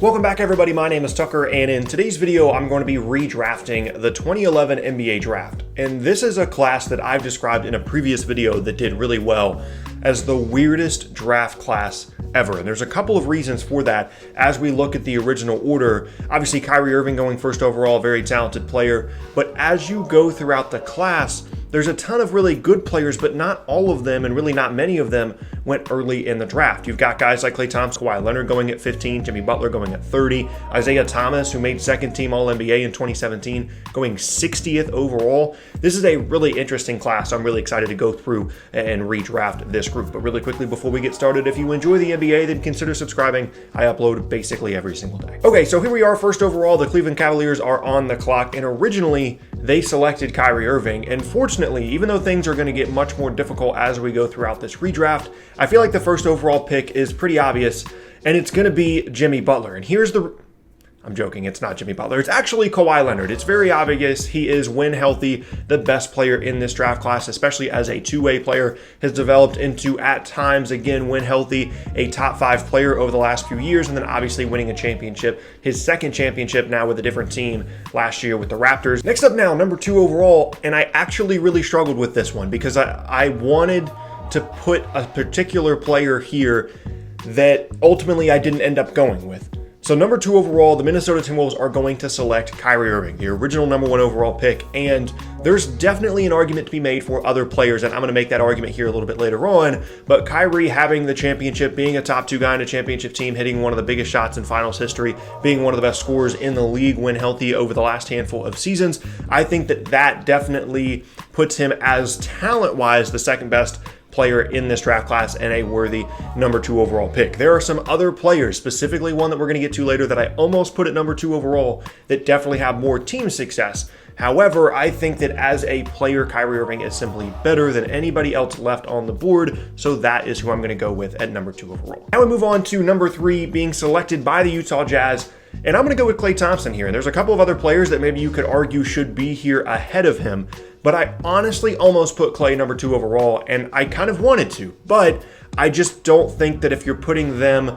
Welcome back everybody, my name is Tucker, and in today's video I'm going to be redrafting the 2011 NBA draft. And this is a class that I've described in a previous video that did really well as the weirdest draft class ever. And there's a couple of reasons for that as we look at the original order. Obviously Kyrie Irving going first overall, very talented player, but as you go throughout the class, there's a ton of really good players, but not all of them, and really not many of them, went early in the draft. You've got guys like Klay Thompson, Kawhi Leonard going at 15, Jimmy Butler going at 30, Isaiah Thomas, who made second team All-NBA in 2017, going 60th overall. This is a really interesting class. I'm really excited to go through and redraft this group. But really quickly before we get started, if you enjoy the NBA, then consider subscribing. I upload basically every single day. Okay, so here we are. First overall, the Cleveland Cavaliers are on the clock, and originally they selected Kyrie Irving. And fortunately, even though things are going to get much more difficult as we go throughout this redraft, I feel like the first overall pick is pretty obvious, and it's going to be Jimmy Butler. And here's the... I'm joking, it's not Jimmy Butler. It's actually Kawhi Leonard. It's very obvious he is, when healthy, the best player in this draft class, especially as a two-way player, has developed into, at times, again, when healthy, a top 5 player over the last few years, and then obviously winning a championship, his second championship now with a different team last year with the Raptors. Next up now, number 2 overall, and I actually really struggled with this one because I wanted to put a particular player here that ultimately I didn't end up going with. So number 2 overall, the Minnesota Timberwolves are going to select Kyrie Irving, the original number 1 overall pick. And there's definitely an argument to be made for other players, and I'm going to make that argument here a little bit later on. But Kyrie having the championship, being a top 2 guy in a championship team, hitting one of the biggest shots in finals history, being one of the best scorers in the league when healthy over the last handful of seasons, I think that definitely puts him, as talent-wise, the second best player in this draft class and a worthy number 2 overall pick. There are some other players, specifically one that we're going to get to later, that I almost put at number 2 overall that definitely have more team success. However, I think that as a player, Kyrie Irving is simply better than anybody else left on the board, so that is who I'm going to go with at number 2 overall. Now we move on to number 3, being selected by the Utah Jazz, and I'm going to go with Klay Thompson here. And there's a couple of other players that maybe you could argue should be here ahead of him, but I honestly almost put Klay number 2 overall, and I kind of wanted to, but I just don't think that if you're putting them,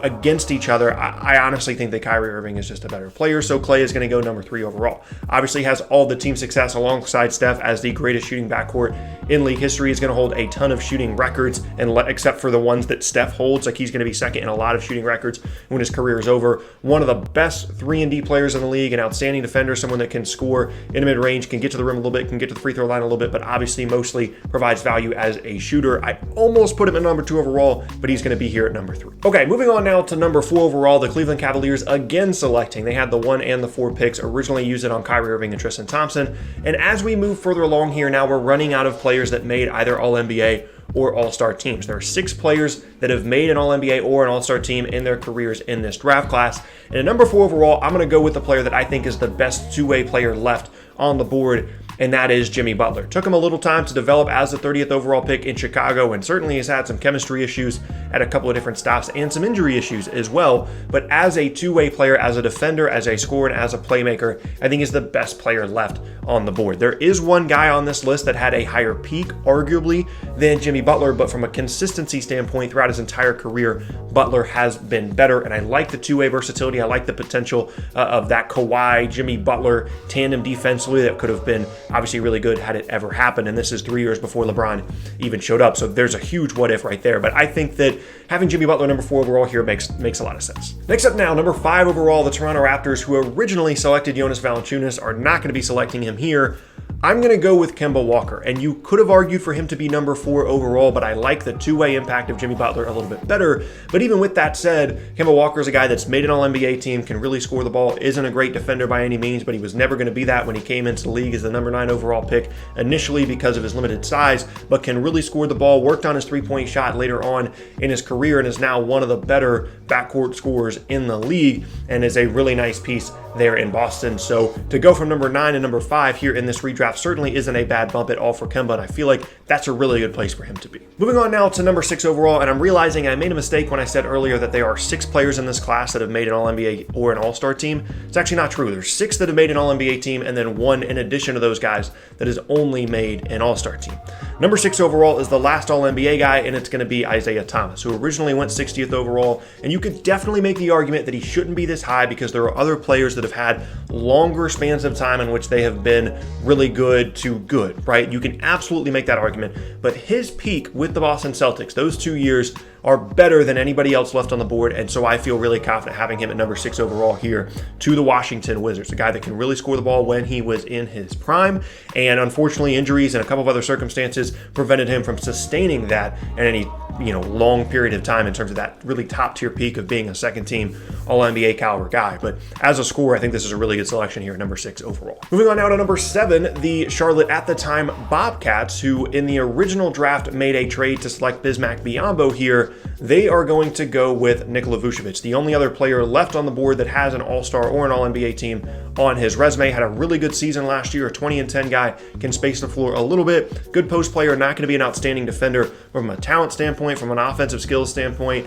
against each other, I honestly think that Kyrie Irving is just a better player, so Klay is going to go number 3 overall. Obviously has all the team success alongside Steph as the greatest shooting backcourt in league history. Is going to hold a ton of shooting records, and except for the ones that Steph holds, like he's going to be second in a lot of shooting records when his career is over. One of the best 3-and-D players in the league, an outstanding defender, someone that can score in a mid-range, can get to the rim a little bit, can get to the free throw line a little bit, but obviously mostly provides value as a shooter. I almost put him at number 2 overall, but he's going to be here at number 3. Okay, moving on now to number 4 overall, the Cleveland Cavaliers again selecting. They had the 1 and the 4 picks, originally used it on Kyrie Irving and Tristan Thompson. And as we move further along here, now we're running out of players that made either All-NBA or All-Star teams. There are 6 players that have made an All-NBA or an All-Star team in their careers in this draft class. And at number 4 overall, I'm going to go with the player that I think is the best two-way player left on the board, and that is Jimmy Butler. Took him a little time to develop as the 30th overall pick in Chicago, and certainly has had some chemistry issues at a couple of different stops and some injury issues as well. But as a two-way player, as a defender, as a scorer, and as a playmaker, I think he's the best player left on the board. There is one guy on this list that had a higher peak, arguably, than Jimmy Butler, but from a consistency standpoint throughout his entire career, Butler has been better, and I like the two-way versatility. I like the potential of that Kawhi, Jimmy Butler tandem defensively that could have been obviously really good had it ever happened, and this is 3 years before LeBron even showed up, so there's a huge what if right there. But I think that having Jimmy Butler number 4 overall here makes a lot of sense. Next up now, number 5 overall, the Toronto Raptors, who originally selected Jonas Valanciunas, are not going to be selecting him here. I'm going to go with Kemba Walker, and you could have argued for him to be number 4 overall, but I like the two-way impact of Jimmy Butler a little bit better. But even with that said, Kemba Walker is a guy that's made an All-NBA team, can really score the ball, isn't a great defender by any means, but he was never going to be that when he came into the league as the number 9 overall pick, initially because of his limited size, but can really score the ball, worked on his three-point shot later on in his career, and is now one of the better backcourt scorers in the league, and is a really nice piece there in Boston. So to go from number 9 to number 5 here in this redraft certainly isn't a bad bump at all for Kemba, and I feel like that's a really good place for him to be. Moving on now to number 6 overall, and I'm realizing I made a mistake when I said earlier that there are 6 players in this class that have made an All-NBA or an All-Star team. It's actually not true. There's 6 that have made an All-NBA team, and then 1 in addition to those guys that has only made an All-Star team. Number 6 overall is the last All-NBA guy, and it's going to be Isaiah Thomas, who originally went 60th overall. And you could definitely make the argument that he shouldn't be this high because there are other players that have had longer spans of time in which they have been really good to good, right? You can absolutely make that argument. But his peak with the Boston Celtics, those 2 years, are better than anybody else left on the board, and so I feel really confident having him at number 6 overall here to the Washington Wizards, a guy that can really score the ball when he was in his prime, and unfortunately injuries and a couple of other circumstances prevented him from sustaining that in any long period of time in terms of that really top tier peak of being a second team All-NBA caliber guy. But as a scorer, I think this is a really good selection here at number 6 overall. Moving on now to number 7, the Charlotte at the time Bobcats, who in the original draft made a trade to select Bismack Biyombo here. They are going to go with Nikola Vucevic, the only other player left on the board that has an All-Star or an All-NBA team on his resume. Had a really good season last year, a 20-10 guy, can space the floor a little bit. Good post player, not going to be an outstanding defender from a talent standpoint, from an offensive skills standpoint,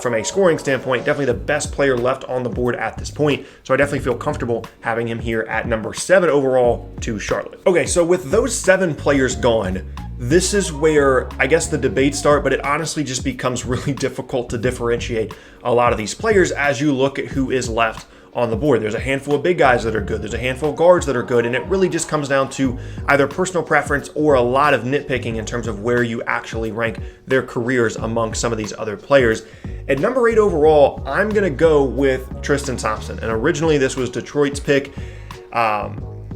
from a scoring standpoint, definitely the best player left on the board at this point. So I definitely feel comfortable having him here at number 7 overall to Charlotte. Okay, so with those 7 players gone, this is where I guess the debates start, but it honestly just becomes really difficult to differentiate a lot of these players as you look at who is left on the board. There's a handful of big guys that are good. There's a handful of guards that are good, and it really just comes down to either personal preference or a lot of nitpicking in terms of where you actually rank their careers among some of these other players. At number 8 overall, I'm going to go with Tristan Thompson, and originally this was Detroit's pick.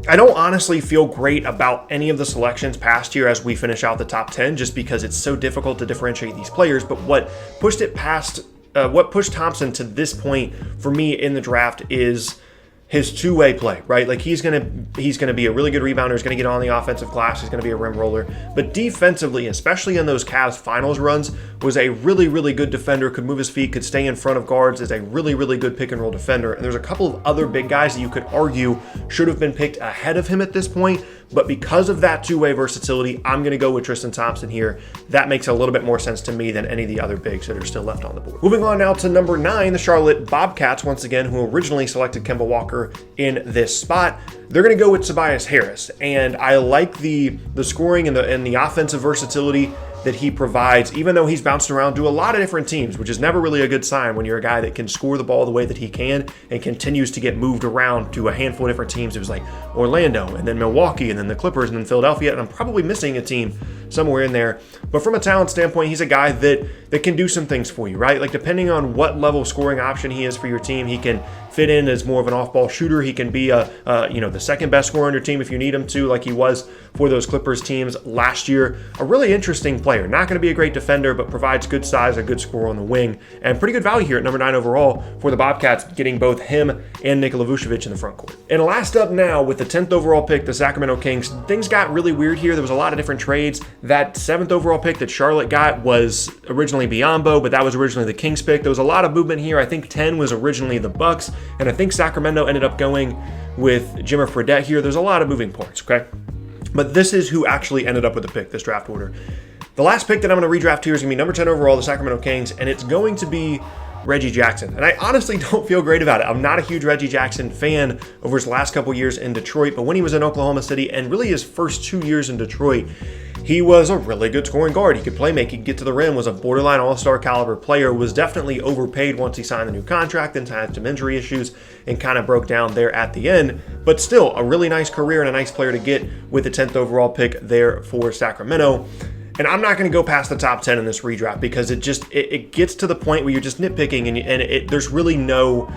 I don't honestly feel great about any of the selections past year as we finish out the top 10, just because it's so difficult to differentiate these players. But what pushed Thompson to this point for me in the draft is his two-way play, right? Like he's gonna be a really good rebounder. He's gonna get on the offensive glass. He's gonna be a rim roller. But defensively, especially in those Cavs finals runs, was a really, really good defender. Could move his feet. Could stay in front of guards. Is a really, really good pick and roll defender. And there's a couple of other big guys that you could argue should have been picked ahead of him at this point. But because of that two-way versatility, I'm going to go with Tristan Thompson here. That makes a little bit more sense to me than any of the other bigs that are still left on the board. Moving on now to number 9, the Charlotte Bobcats, once again, who originally selected Kemba Walker in this spot. They're going to go with Tobias Harris, and I like the scoring and the offensive versatility that he provides, even though he's bounced around to a lot of different teams, which is never really a good sign when you're a guy that can score the ball the way that he can and continues to get moved around to a handful of different teams. It was like Orlando and then Milwaukee and then the Clippers and then Philadelphia, and I'm probably missing a team somewhere in there. But from a talent standpoint, he's a guy that can do some things for you, right? Like depending on what level scoring option he is for your team, he can fit in as more of an off-ball shooter. He can be the second best scorer on your team if you need him to, like he was for those Clippers teams last year. A really interesting player. Not going to be a great defender, but provides good size, a good scorer on the wing, and pretty good value here at number 9 overall for the Bobcats, getting both him and Nikola Vucevic in the front court. And last up now with the 10th overall pick, the Sacramento Kings. Things got really weird here. There was a lot of different trades. That 7th overall pick that Charlotte got was originally Biyombo, but that was originally the Kings pick. There was a lot of movement here. I think 10 was originally the Bucks, and I think Sacramento ended up going with Jimmer Fredette here. There's a lot of moving parts, okay? But this is who actually ended up with the pick, this draft order. The last pick that I'm going to redraft here is going to be number 10 overall, the Sacramento Kings, and it's going to be Reggie Jackson. And I honestly don't feel great about it. I'm not a huge Reggie Jackson fan over his last couple years in Detroit, but when he was in Oklahoma City and really his first 2 years in Detroit, he was a really good scoring guard. He could play make, he could get to the rim, was a borderline all-star caliber player, was definitely overpaid once he signed the new contract, then had some injury issues and kind of broke down there at the end. But still, a really nice career and a nice player to get with the 10th overall pick there for Sacramento. And I'm not going to go past the top 10 in this redraft because it gets to the point where you're just nitpicking and there's really no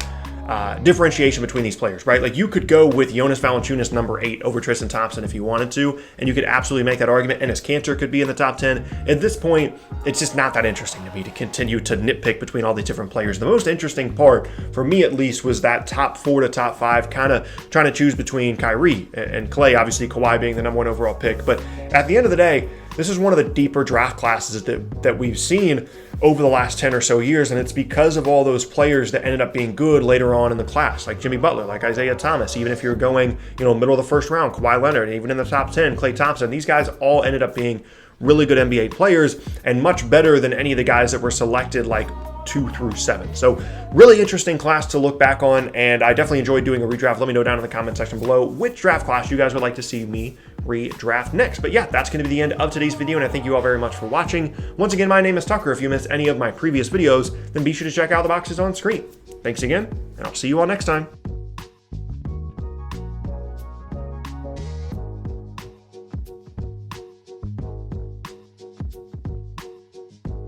differentiation between these players, right? Like you could go with Jonas Valanciunas number 8 over Tristan Thompson if you wanted to, and you could absolutely make that argument. And Enes Kanter could be in the top 10. At this point, it's just not that interesting to me to continue to nitpick between all these different players. The most interesting part, for me at least, was that top 4 to top 5, kind of trying to choose between Kyrie and Klay, obviously Kawhi being the number 1 overall pick. But at the end of the day, this is one of the deeper draft classes that we've seen over the last 10 or so years, and it's because of all those players that ended up being good later on in the class, like Jimmy Butler, like Isaiah Thomas. Even if you're going, middle of the first round, Kawhi Leonard, and even in the top 10, Klay Thompson, these guys all ended up being really good NBA players and much better than any of the guys that were selected like 2 through 7. So really interesting class to look back on, and I definitely enjoyed doing a redraft. Let me know down in the comment section below which draft class you guys would like to see me redraft next. But yeah, that's going to be the end of today's video, and I thank you all very much for watching. Once again, my name is Tucker. If you missed any of my previous videos, then be sure to check out the boxes on screen. Thanks again, and I'll see you all next time.